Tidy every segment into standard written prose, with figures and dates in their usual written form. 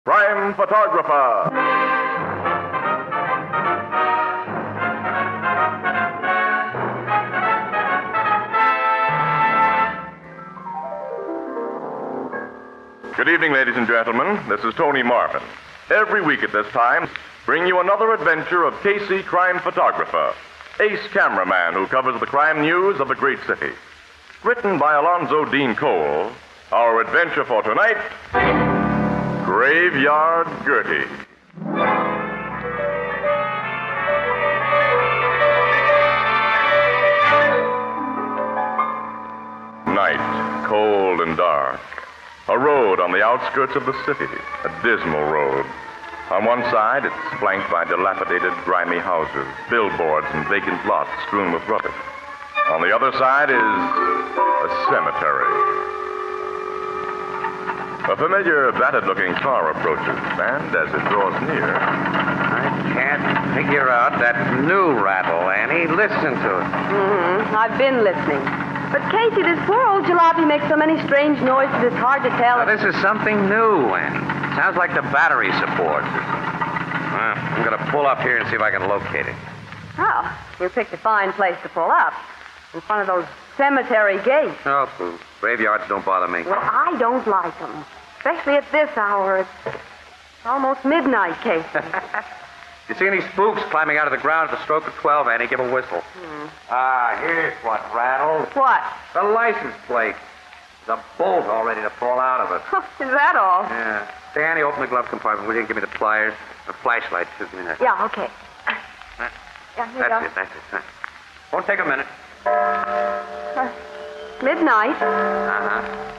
Crime Photographer. Good evening, ladies and gentlemen. This is Tony Marvin. Every week at this time, bring you another adventure of Casey, crime photographer, ace cameraman who covers the crime news of the great city. Written by Alonzo Dean Cole, our adventure for tonight, Graveyard Gertie. Night, cold and dark. A road on the outskirts of the city, a dismal road. On one side, it's flanked by dilapidated, grimy houses, billboards, and vacant lots strewn with rubbish. On the other side is a cemetery. A familiar, battered-looking car approaches, and as it draws near... I can't figure out that new rattle, Annie. Listen to it. I've been listening. But, Casey, this poor old jalopy makes so many strange noises, it's hard to tell. Now, this is something new, Annie. Sounds like the battery support. Well, I'm going to pull up here and see if I can locate it. Oh, you picked a fine place to pull up. In front of those cemetery gates. Oh, graveyards don't bother me. Well, I don't like them. Especially at this hour. It's almost midnight, Casey. You see any spooks climbing out of the ground at the stroke of 12, Annie? Give a whistle. Here's what rattles. What? The license plate. The bolt all ready to fall out of it. Is that all? Yeah. Say, Annie, open the glove compartment, will you? Give me the pliers. The flashlight, too. Give me that. Yeah, okay. Yeah, here you go. That's it. Won't take a minute. Midnight. Uh-huh.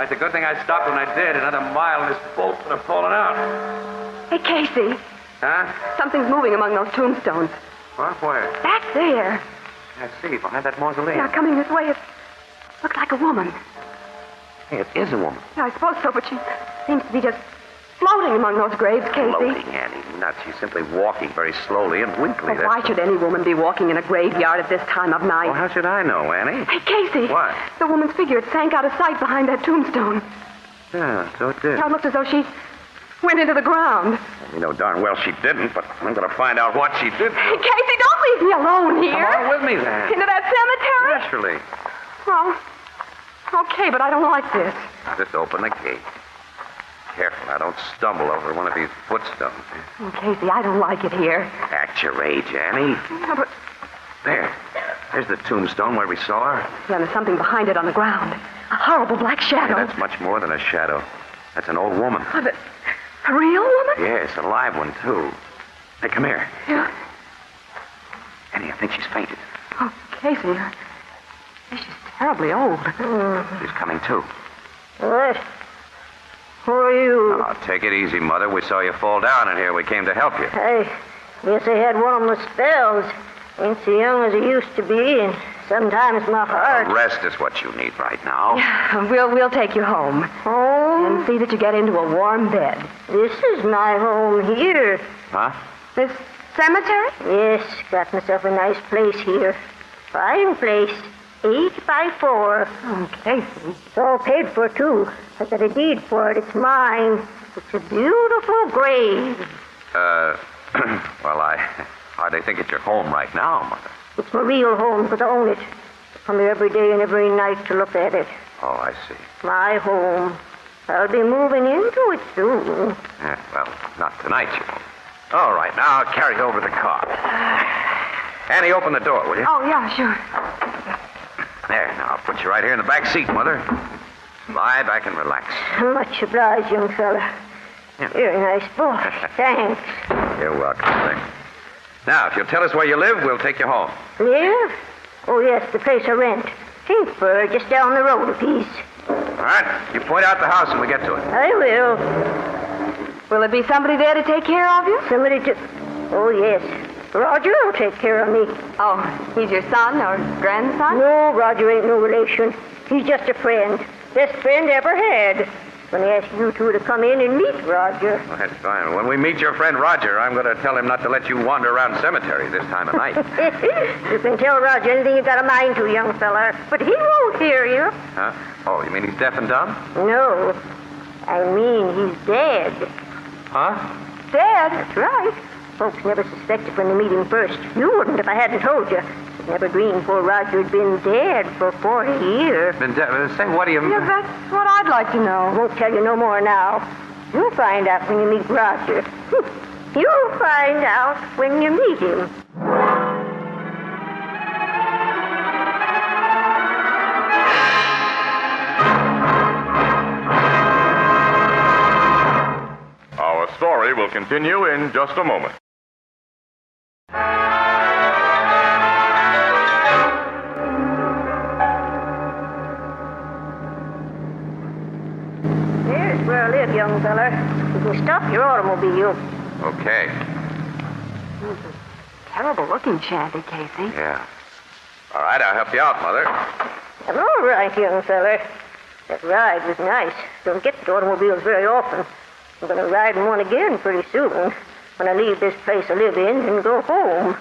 It's a good thing I stopped when I did. Another mile and this bolt would have fallen out. Hey, Casey. Huh? Something's moving among those tombstones. What? Where? Back there. I see, behind that mausoleum. Yeah, coming this way. It looks like a woman. Hey, it is a woman. Yeah, I suppose so, but she seems to be just floating among those graves, Casey. Floating, Annie. Nuts. She's simply walking very slowly and weakly. Well, why should any woman be walking in a graveyard at this time of night? Well, how should I know, Annie? Hey, Casey. What? The woman's figure, it sank out of sight behind that tombstone. Yeah, so it did. Now, it looks as though she went into the ground. You know darn well she didn't, but I'm going to find out what she did. Hey, Casey, don't leave me alone here. Come on with me, then. Into that cemetery? Naturally. Well, okay, but I don't like this. Just open the gate. Careful, now don't stumble over one of these footstones. Oh, Casey, I don't like it here. Act your age, Annie. Yeah, but... There's the tombstone where we saw her. Yeah, there's something behind it on the ground. A horrible black shadow. Hey, that's much more than a shadow. That's an old woman. Oh, a real woman? Yes, a live one, too. Hey, come here. Yeah. Annie, I think she's fainted. Oh, Casey, she's terribly old. She's coming, too. What? Who are you? Now, take it easy, Mother. We saw you fall down in here. We came to help you. I guess I had one of my spells. Ain't so young as I used to be, and sometimes my heart... Rest is what you need right now. Yeah, we'll take you home. Home? And see that you get into a warm bed. This is my home here. Huh? This cemetery? Yes, got myself a nice place here. Fine place. 8 by 4. Oh, Casey. It's all paid for, too. I got a deed for it. It's mine. It's a beautiful grave. Well, I hardly think it's your home right now, Mother. It's my real home because I own it. I come here every day and every night to look at it. Oh, I see. My home. I'll be moving into it soon. Yeah, well, not tonight, you won't. All right, now I'll carry over the car. Annie, open the door, will you? Oh, yeah, sure. There, now I'll put you right here in the back seat, Mother. Lie back and relax. Much obliged, young fella. Yeah. Very nice boy. Thanks. You're welcome, thanks. Now, if you'll tell us where you live, we'll take you home. Live? Oh, yes, the place I rent. Kingsburg, just down the road a piece. All right, you point out the house and we get to it. I will. Will there be somebody there to take care of you? Somebody to... Oh, yes. Roger will take care of me. Oh, he's your son or grandson? No, Roger ain't no relation. He's just a friend. Best friend ever had. When I ask you two to come in and meet Roger. Well, that's fine. When we meet your friend Roger, I'm going to tell him not to let you wander around cemetery this time of night. You can tell Roger anything you got a mind to, young fella. But he won't hear you. Huh? Oh, you mean he's deaf and dumb? No. I mean, he's dead. Huh? Dead? That's right. Folks never suspected when they meet him first. You wouldn't if I hadn't told you. You'd never dreamed poor Roger had been dead for 40 years. Say, what do you... Yeah, that's what I'd like to I know. won't tell you no more now. You'll find out when you meet Roger. You'll find out when you meet him. Our story will continue in just a moment. There's where I live, young feller. You can stop your automobile. Okay. Terrible looking shanty, Casey. Yeah. All right, I'll help you out, Mother. I'm all right, young feller. That ride was nice. Don't get to automobiles very often. I'm going to ride in one again pretty soon when I leave this place I live in and go home.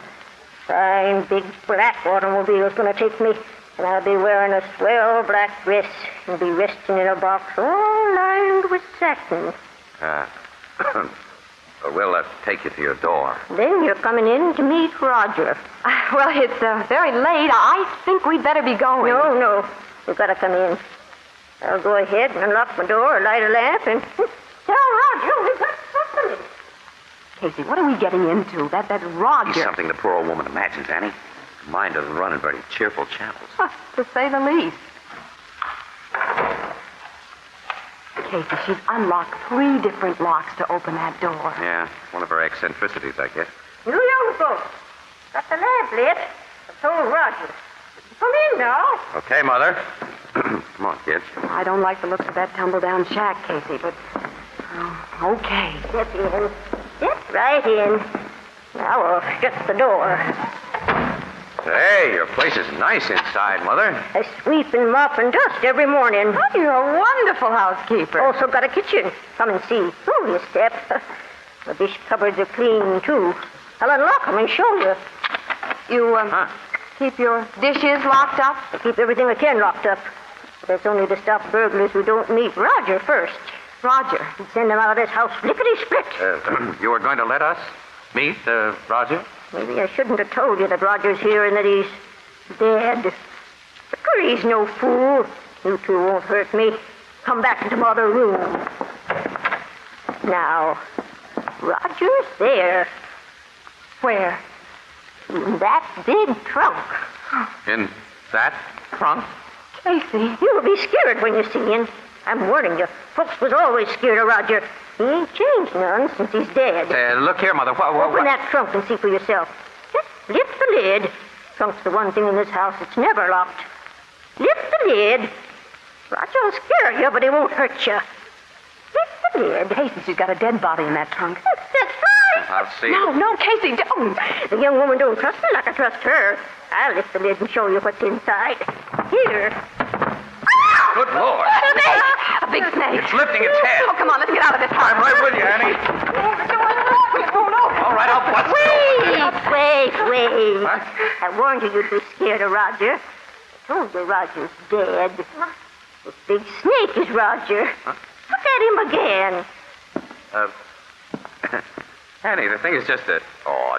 Fine big black automobile's going to take me, and I'll be wearing a swell black dress and be resting in a box all lined with satin. We'll take you to your door. Then you're coming in to meet Roger. Well, it's very late. I think we'd better be going. No. You've got to come in. I'll go ahead and unlock my door, light a lamp, and tell Roger we've got company. Casey, what are we getting into? That Roger. He's something the poor old woman imagines, Annie. Her mind doesn't run in very cheerful channels. To say the least. Casey, she's unlocked 3 different locks to open that door. Yeah, one of her eccentricities, I guess. You young folks, got the lamp lit. I told Roger. Come in now. Okay, Mother. Come on, kids. I don't like the looks of that tumble-down shack, Casey, but... okay. Step in. Step right in. Now I'll shut the door. Hey, your place is nice inside, Mother. I sweep and mop and dust every morning. Oh, you're a wonderful housekeeper. Also got a kitchen. Come and see. Oh, you step. The dish cupboards are clean, too. I'll unlock them and show you. You, keep your dishes locked up? I keep everything I can locked up. But that's only to stop burglars who don't meet Roger first. Roger. He'd send them out of this house lickety-split. You were going to let us meet Roger? Maybe I shouldn't have told you that Roger's here and that he's dead. But he's no fool. You two won't hurt me. Come back into my other room. Now, Roger's there. Where? In that big trunk. In that trunk? Casey. You'll be scared when you see him. I'm warning you. Folks was always scared of Roger. He ain't changed none since he's dead. Look here, Mother. Open that trunk and see for yourself. Just lift the lid. Trunk's the one thing in this house that's never locked. Lift the lid. Roger'll scare you, but he won't hurt you. Lift the lid. Casey, she's got a dead body in that trunk. That's right. I'll see. No, Casey, don't. The young woman don't trust me like I trust her. I'll lift the lid and show you what's inside. Here. Good Lord. A big snake. It's lifting its head. Oh, come on, let's get out of this house. I'm right with you, Annie. All right, I'll bust Wait. What? I warned you you'd be scared of Roger. I told you Roger's dead. This big snake is Roger. Look at him again. Annie, the thing is just it's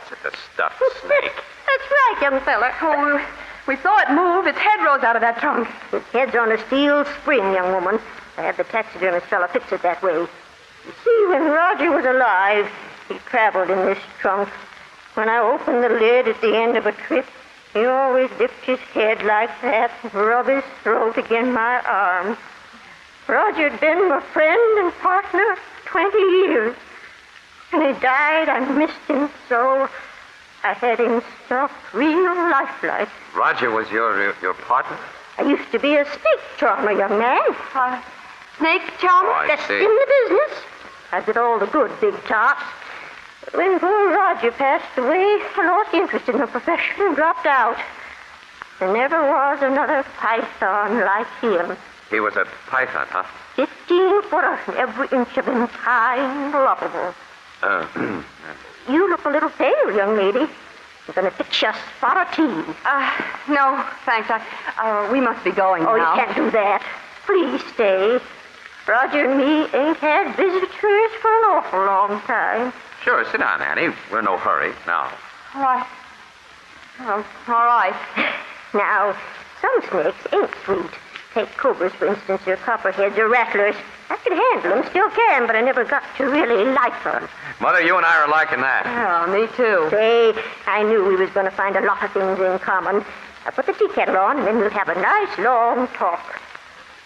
just a stuffed snake. That's right, young fella. Oh, we saw it move. Its head rose out of that trunk. His head's on a steel spring, young woman. I had the taxidermist fella fix it that way. You see, when Roger was alive, he traveled in this trunk. When I opened the lid at the end of a trip, he always dipped his head like that and rub his throat against my arm. Roger'd been my friend and partner for 20 years. When he died, I missed him so. I had him stuffed real lifelike. Roger was your partner? I used to be a snake charmer, young man. Snake charmer? Oh, I That's see. in the business. I did all the good big tops. But when poor Roger passed away, I lost interest in the profession and dropped out. There never was another python like him. He was a python, huh? 15-footer, and every inch of him kind and lovable. You look a little pale, young lady. I'm going to fix you a spot of tea. No, thanks. We must be going Oh, now. you can't do that. Please stay. Roger and me ain't had visitors for an awful long time. Sure, sit down, Annie. We're in no hurry. Now. All right. Oh, all right. Now, some snakes ain't sweet. Take cobras, for instance, or copperheads or rattlers. I could handle them, still can, but I never got to really like them. Mother, you and I are liking that. Oh, me too. Say, I knew we was going to find a lot of things in common. I'll put the tea kettle on, and then we'll have a nice long talk.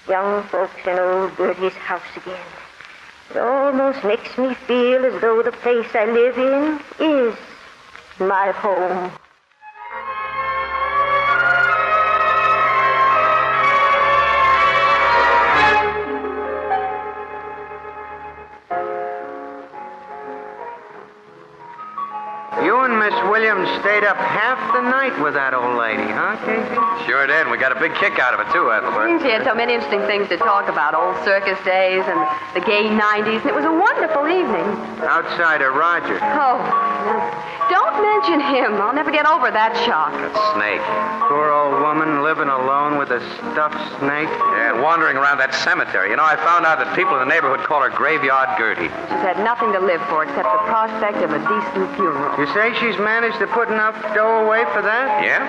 Young folks in old Gertie's house again. It almost makes me feel as though the place I live in is my home. You and Miss Williams stayed up half the night with that old lady, huh, Casey? Sure did. We got a big kick out of it, too, Ethelbert. She had so many interesting things to talk about. Old circus days and the gay 90s. And it was a wonderful evening. Outside of Roger. Oh, don't mention him. I'll never get over that shock. That snake. Poor old woman living alone with a stuffed snake. Yeah, wandering around that cemetery. You know, I found out that people in the neighborhood call her Graveyard Gertie. She's had nothing to live for except the prospect of a decent funeral. You say she's managed to put enough dough away for that? Yeah,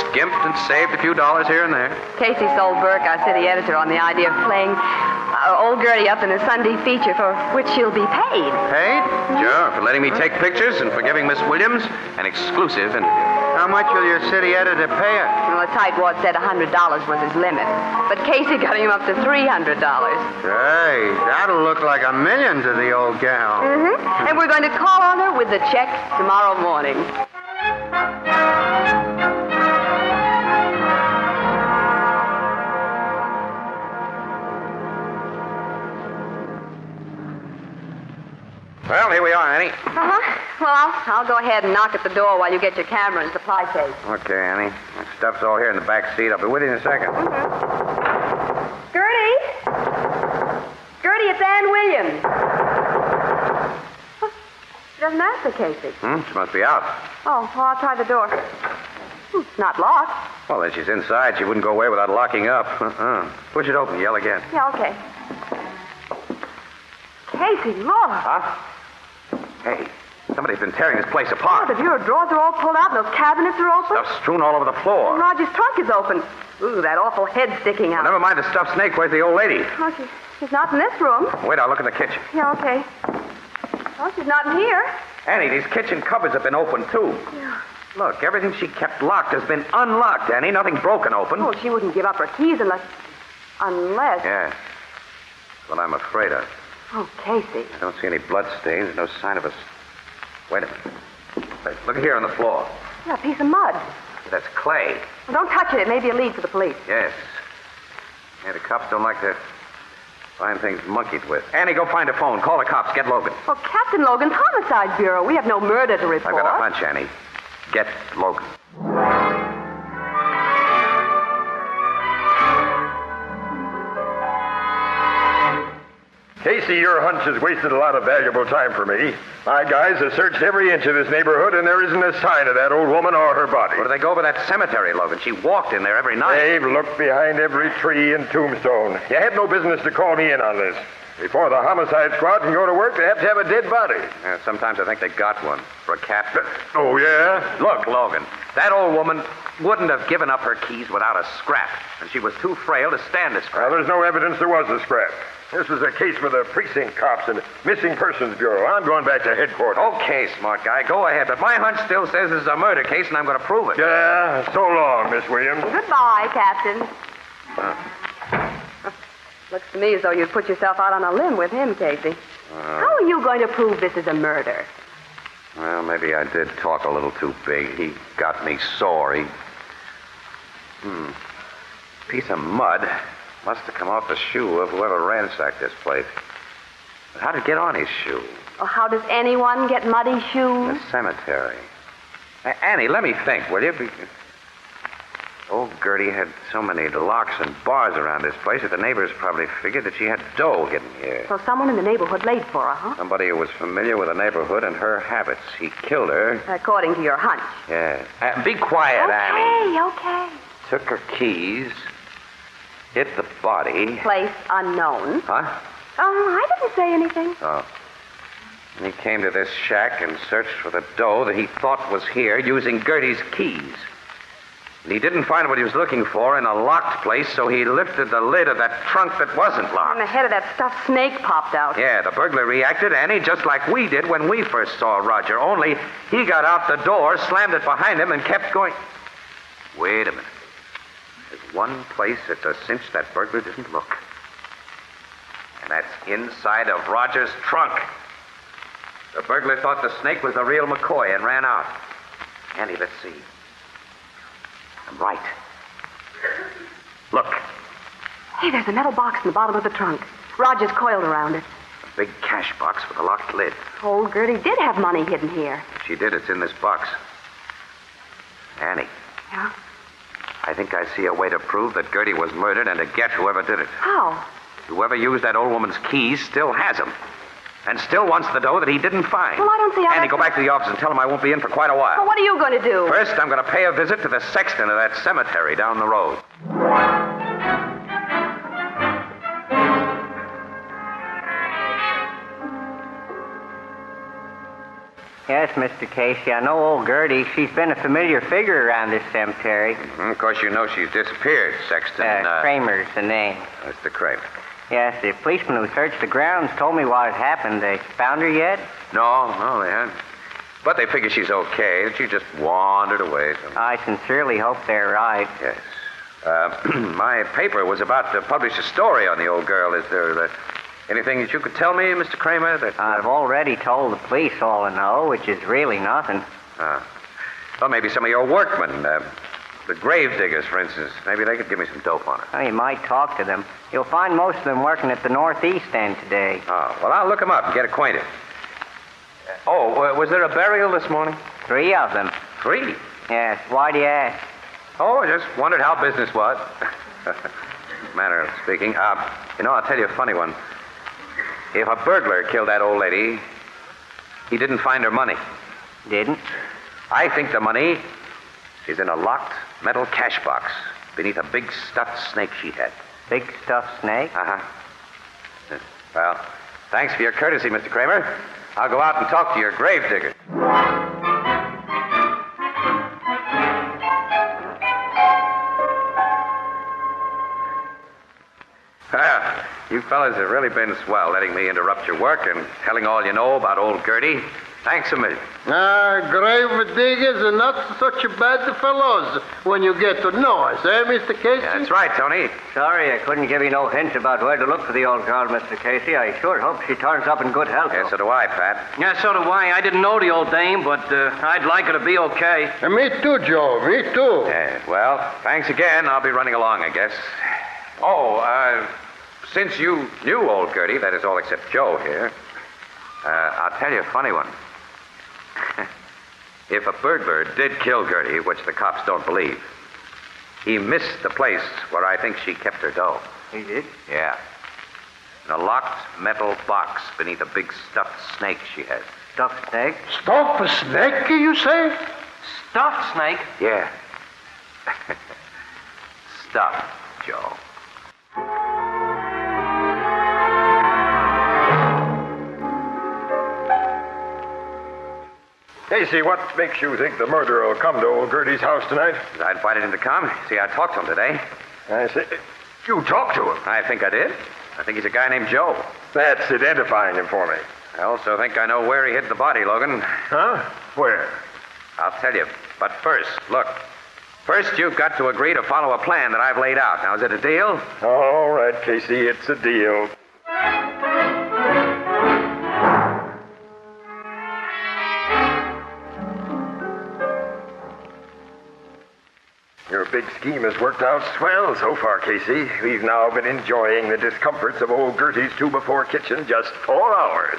skimped and saved a few dollars here and there. Casey sold Burke, our city editor, on the idea of playing old Gertie up in a Sunday feature for which she'll be paid. Paid? Sure, for letting me take pictures and for giving Miss Williams an exclusive interview. How much will your city editor pay her? Well, the tightwad said $100 was his limit. But Casey got him up to $300. Hey, that'll look like $1 million to the old gal. Mm-hmm. And we're going to call on her with the check tomorrow morning. Well, here we are, Annie. Uh-huh. Well, I'll go ahead and knock at the door while you get your camera and supply case. Okay, Annie. That stuff's all here in the back seat. I'll be with you in a second. Gertie? Gertie, it's Ann Williams. She doesn't answer, Casey. She must be out. Oh, well, I'll try the door. It's not locked. Well, then she's inside. She wouldn't go away without locking up. Push it open. Yell again. Yeah, okay. Casey, look. Huh? Hey, somebody's been tearing this place Oh, apart. the bureau drawers are all pulled out and those cabinets are open. Stuff strewn all over the floor. Roger's trunk is open. Ooh, that awful head sticking out. Never mind the stuffed snake. Where's the old lady? Oh, she's not in this room. Wait, I'll look in the kitchen. Yeah, okay. Oh, she's not in here. Annie, these kitchen cupboards have been opened, too. Yeah. Look, everything she kept locked has been unlocked, Annie. Nothing broken open. Oh, she wouldn't give up her keys unless... Yeah. That's what I'm afraid of. Oh, Casey. I don't see any blood stains. No sign of us. Wait a minute. Wait, look here on the floor. Yeah, a piece of mud. That's clay. Well, don't touch it. It may be a lead for the police. Yes. Yeah, the cops don't like to find things monkeyed with. Annie, go find a phone. Call the cops. Get Logan. Well, Captain Logan's Homicide Bureau. We have no murder to report. I've got a hunch, Annie. Get Logan. Casey, your hunch has wasted a lot of valuable time for me. My guys have searched every inch of this neighborhood, and there isn't a sign of that old woman or her body. What do they go over that cemetery, Logan? She walked in there every night. They've looked behind every tree and tombstone. You had no business to call me in on this. Before the homicide squad can go to work, they have to have a dead body. Yeah, sometimes I think they got one for a captain. Oh, yeah? Look, Logan, that old woman wouldn't have given up her keys without a scrap, and she was too frail to stand a scrap. Well, there's no evidence there was a scrap. This was a case for the precinct cops and Missing Persons Bureau. I'm going back to headquarters. Okay, smart guy, go ahead, but my hunch still says this is a murder case, and I'm going to prove it. Yeah, so long, Miss Williams. Goodbye, Captain. Looks to me as though you'd put yourself out on a limb with him, Casey. How are you going to prove this is a murder? Well, maybe I did talk a little too big. He got me sore. Piece of mud must have come off the shoe of whoever ransacked this place. But how did it get on his shoe? Well, how does anyone get muddy shoes? The cemetery. Annie, let me think, will you? Old Gertie had so many locks and bars around this place that the neighbors probably figured that she had dough hidden here. So someone in the neighborhood laid for her, huh? Somebody who was familiar with the neighborhood and her habits. He killed her. According to your hunch. Yeah. Be quiet, Annie. Okay. Took her keys, hit the body. Place unknown. Huh? I didn't say anything. Oh. And he came to this shack and searched for the dough that he thought was here using Gertie's keys. And he didn't find what he was looking for in a locked place, so he lifted the lid of that trunk that wasn't locked. And the head of that stuffed snake popped out. Yeah, the burglar reacted, Annie, just like we did when we first saw Roger. Only he got out the door, slammed it behind him, and kept going. Wait a minute. There's one place it's a cinch that burglar didn't look. And that's inside of Roger's trunk. The burglar thought the snake was the real McCoy and ran out. Annie, let's see. I'm right. Look. Hey, there's a metal box in the bottom of the trunk. Roger's coiled around it. A big cash box with a locked lid. Old Gertie did have money hidden here. If she did, it's in this box. Annie. Yeah? I think I see a way to prove that Gertie was murdered and to get whoever did it. How? Whoever used that old woman's keys still has them. And still wants the dough that he didn't find. Well, I don't see how Annie, go back to the office and tell him I won't be in for quite a while. Well, what are you going to do? First, I'm going to pay a visit to the sexton of that cemetery down the road. Yes, Mr. Casey, I know old Gertie. She's been a familiar figure around this cemetery. Of course, you know she's disappeared, Sexton. Kramer's the name. Mr. Kramer. Yes, the policeman who searched the grounds told me what had happened. They found her yet? No, they haven't. But they figure she's okay. She just wandered away. I sincerely hope they're right. Yes. My paper was about to publish a story on the old girl. Is there anything that you could tell me, Mr. Kramer? I've already told the police all I know, which is really nothing. Well, maybe some of your workmen, the grave diggers, for instance. Maybe they could give me some dope on it. Well, you might talk to them. You'll find most of them working at the northeast end today. Oh, well, I'll look them up and get acquainted. Was there a burial this morning? 3 of them. 3? Yes, why do you ask? Oh, I just wondered how business was. Manner of speaking. I'll tell you a funny one. If a burglar killed that old lady, he didn't find her money. Didn't? I think the money is in a locked metal cash box beneath a big stuffed snake she had. Big stuffed snake? Uh-huh. Well, thanks for your courtesy, Mr. Kramer. I'll go out and talk to your grave digger. Well, you fellas have really been swell, letting me interrupt your work and telling all you know about old Gertie. Thanks a million. Grave diggers are not such bad fellows when you get to know us, eh, Mr. Casey? Yeah, that's right, Tony. Sorry I couldn't give you no hints about where to look for the old girl, Mr. Casey. I sure hope she turns up in good health. Yeah, so do I, Pat. Yeah, so do I. I didn't know the old dame, but I'd like her to be okay. Me too, Joe. Me too. Yeah, well, thanks again. I'll be running along, I guess. Since you knew old Gertie, that is all except Joe here, I'll tell you a funny one. If a burglar did kill Gertie, which the cops don't believe, he missed the place where I think she kept her dough. He did? Yeah. In a locked metal box beneath a big stuffed snake she had. Stuffed snake? Stuffed snake, you say? Stuffed snake? Yeah. Stuffed, Joe. Casey, what makes you think the murderer will come to old Gertie's house tonight? I invited him to come. See, I talked to him today. I say, you talked to him. I think I did. I think he's a guy named Joe. That's identifying him for me. I also think I know where he hid the body, Logan. Huh? Where? I'll tell you. But first, look. First, you've got to agree to follow a plan that I've laid out. Now, is it a deal? All right, Casey, it's a deal. Your big scheme has worked out swell so far, Casey. We've now been enjoying the discomforts of old Gertie's 2-before kitchen just 4 hours.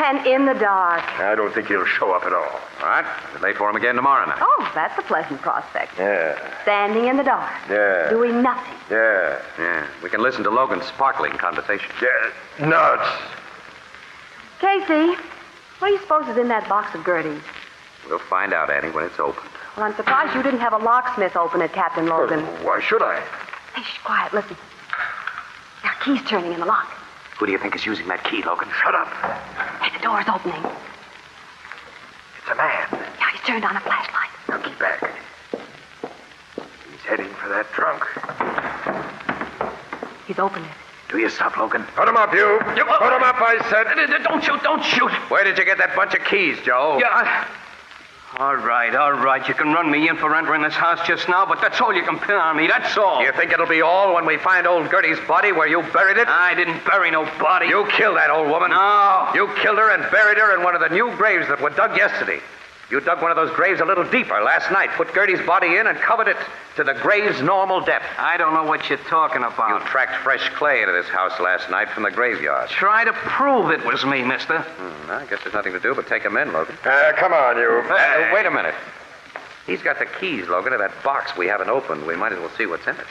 And in the dark. I don't think he'll show up at all. All right. I'll lay for him again tomorrow night. Oh, that's a pleasant prospect. Yeah. Standing in the dark. Yeah. Doing nothing. Yeah. Yeah. We can listen to Logan's sparkling conversation. Yeah. Nuts. Casey, what do you suppose is in that box of Gertie's? We'll find out, Annie, when it's opened. Well, I'm surprised you didn't have a locksmith open it, Captain Logan. Why should I? Hey, shh, quiet, listen. There are keys turning in the lock. Who do you think is using that key, Logan? Shut up. Hey, the door's opening. It's a man. Yeah, he's turned on a flashlight. Now keep back. He's heading for that trunk. He's opened it. Do you stop, Logan? Put him up, you. Put him up, I said. Don't shoot, don't shoot. Where did you get that bunch of keys, Joe? Yeah. All right. You can run me in for entering this house just now, but that's all you can pin on me, that's all. You think it'll be all when we find old Gertie's body where you buried it? I didn't bury no body. You killed that old woman. No. You killed her and buried her in one of the new graves that were dug yesterday. You dug one of those graves a little deeper last night, put Gertie's body in, and covered it to the grave's normal depth. I don't know what you're talking about. You tracked fresh clay into this house last night from the graveyard. Try to prove it was me, mister. I guess there's nothing to do but take him in, Logan. Come on, you. Wait a minute. He's got the keys, Logan, to that box we haven't opened. We might as well see what's in it.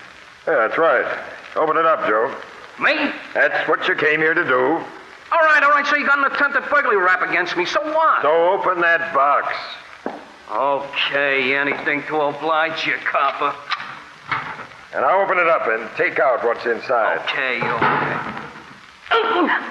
Yeah, that's right. Open it up, Joe. Me? That's what you came here to do. All right, so you got an attempted burglary rap against me, so what? So open that box. Okay, anything to oblige you, copper. And I'll open it up and take out what's inside. Okay.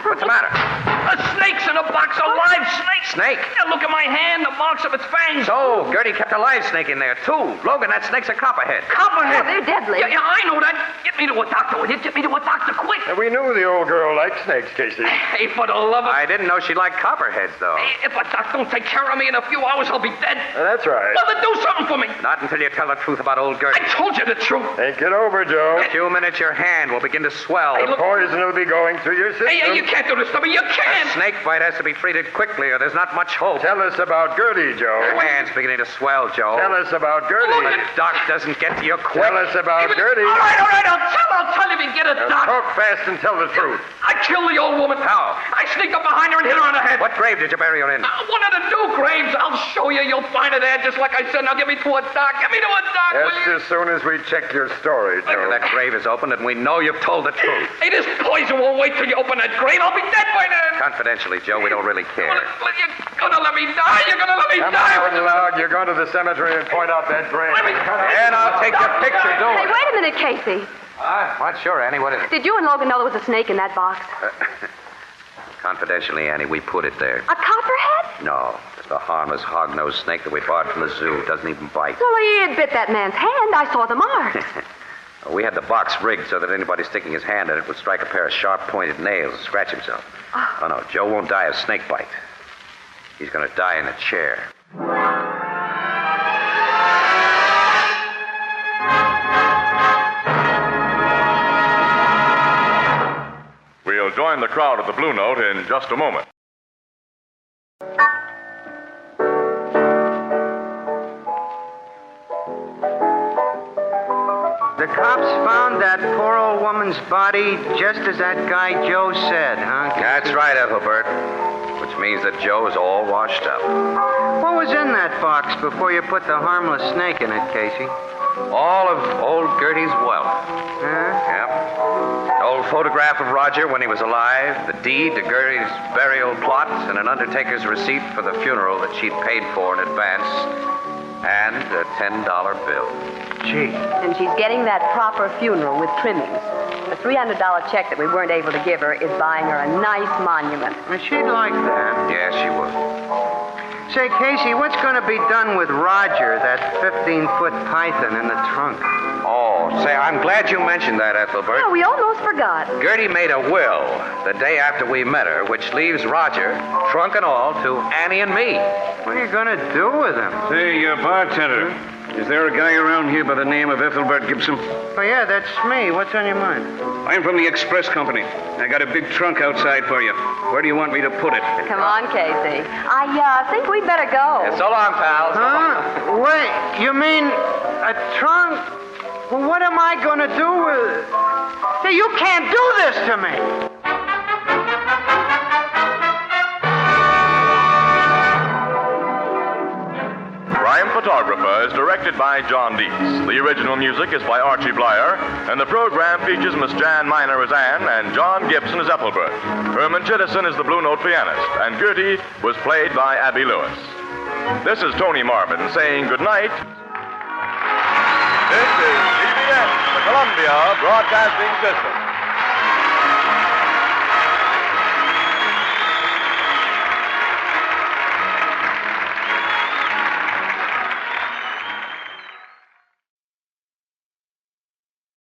What's the matter? A snake's in a box, a live snake. Snake? Yeah, look at my hand, the marks of its fangs. So, Gertie kept a live snake in there, too. Logan, that snake's a copperhead. Copperhead. Oh, they're deadly. Yeah, I know that. Get me to a doctor with it. Get me to a doctor quick. We knew the old girl liked snakes, Casey. Hey, for the love of... I didn't know she liked copperheads, though. Hey, if a doc don't take care of me in a few hours, I'll be dead. That's right. Well, then do something for me. Not until you tell the truth about old Gertie. I told you the truth. Think it over, Joe. In a few minutes, your hand will begin to swell. Hey, The poison will be going through your system. Hey, you can't do this to me. You A can't. snake bite has to be treated quickly, or there's not much hope. Tell us about Gertie, Joe. Your hand's beginning to swell, Joe. Tell us about Gertie. The doc doesn't get to you quick. Tell us about Gertie. All right, I'll tell you if you get a doc. Talk fast and tell the truth. I killed the old woman. How? I sneaked up behind her and hit her on the head. What grave did you bury her in? One of the two graves. I'll show you. You'll find it there, just like I said. Now get me to a doc. Get me to a doc, will Just you? as soon as we check your story, Joe. That grave is opened, and we know you've told the truth. Hey, this poison won't wait till you open that grave. I'll be dead by then. Confidentially, Joe, we don't really care. Well, you're gonna let me die. You're gonna let me Come die. on, Log. You're going to the cemetery and point out that grave. And I'll take your picture, do Hey, it. wait a minute, Casey. What? Sure, Annie, what is it? Did you and Logan know there was a snake in that box? Confidentially, Annie, we put it there. A copperhead? No, just a harmless hog-nosed snake that we bought from the zoo. Doesn't even bite. Well, he had bit that man's hand. I saw the marks. We had the box rigged so that anybody sticking his hand in it would strike a pair of sharp-pointed nails and scratch himself. Oh, no, Joe won't die of snake bite. He's going to die in a chair. We'll join the crowd at the Blue Note in just a moment. The cops found that poor old woman's body just as that guy Joe said, huh? That's right, Ethelbert. Which means that Joe's all washed up. What was in that box before you put the harmless snake in it, Casey? All of old Gertie's wealth. Huh? Yep. An old photograph of Roger when he was alive, the deed to Gertie's burial plot, and an undertaker's receipt for the funeral that she'd paid for in advance, and a $10 bill. Gee. And she's getting that proper funeral with trimmings. The $300 check that we weren't able to give her is buying her a nice monument. Well, she'd like that. Yeah, she would. Say, Casey, what's going to be done with Roger, that 15-foot python in the trunk? Oh, say, I'm glad you mentioned that, Ethelbert. Oh, we almost forgot. Gertie made a will the day after we met her, which leaves Roger, trunk and all, to Annie and me. What are you going to do with him? Say, bartender, is there a guy around here by the name of Ethelbert Gibson? Oh, yeah, that's me. What's on your mind? I'm from the express company. I got a big trunk outside for you. Where do you want me to put it? Come on, Casey. I think we'd better go. So long, pal. Huh? Wait, you mean a trunk? Well, what am I going to do with it? Hey, you can't do this to me. Crime Photographer is directed by John Dietz. The original music is by Archie Blyer, and the program features Miss Jan Miner as Anne and John Gibson as Ethelbert. Herman Chittison is the Blue Note pianist, and Gertie was played by Abby Lewis. This is Tony Marvin saying good night. This is CBS, the Columbia Broadcasting System.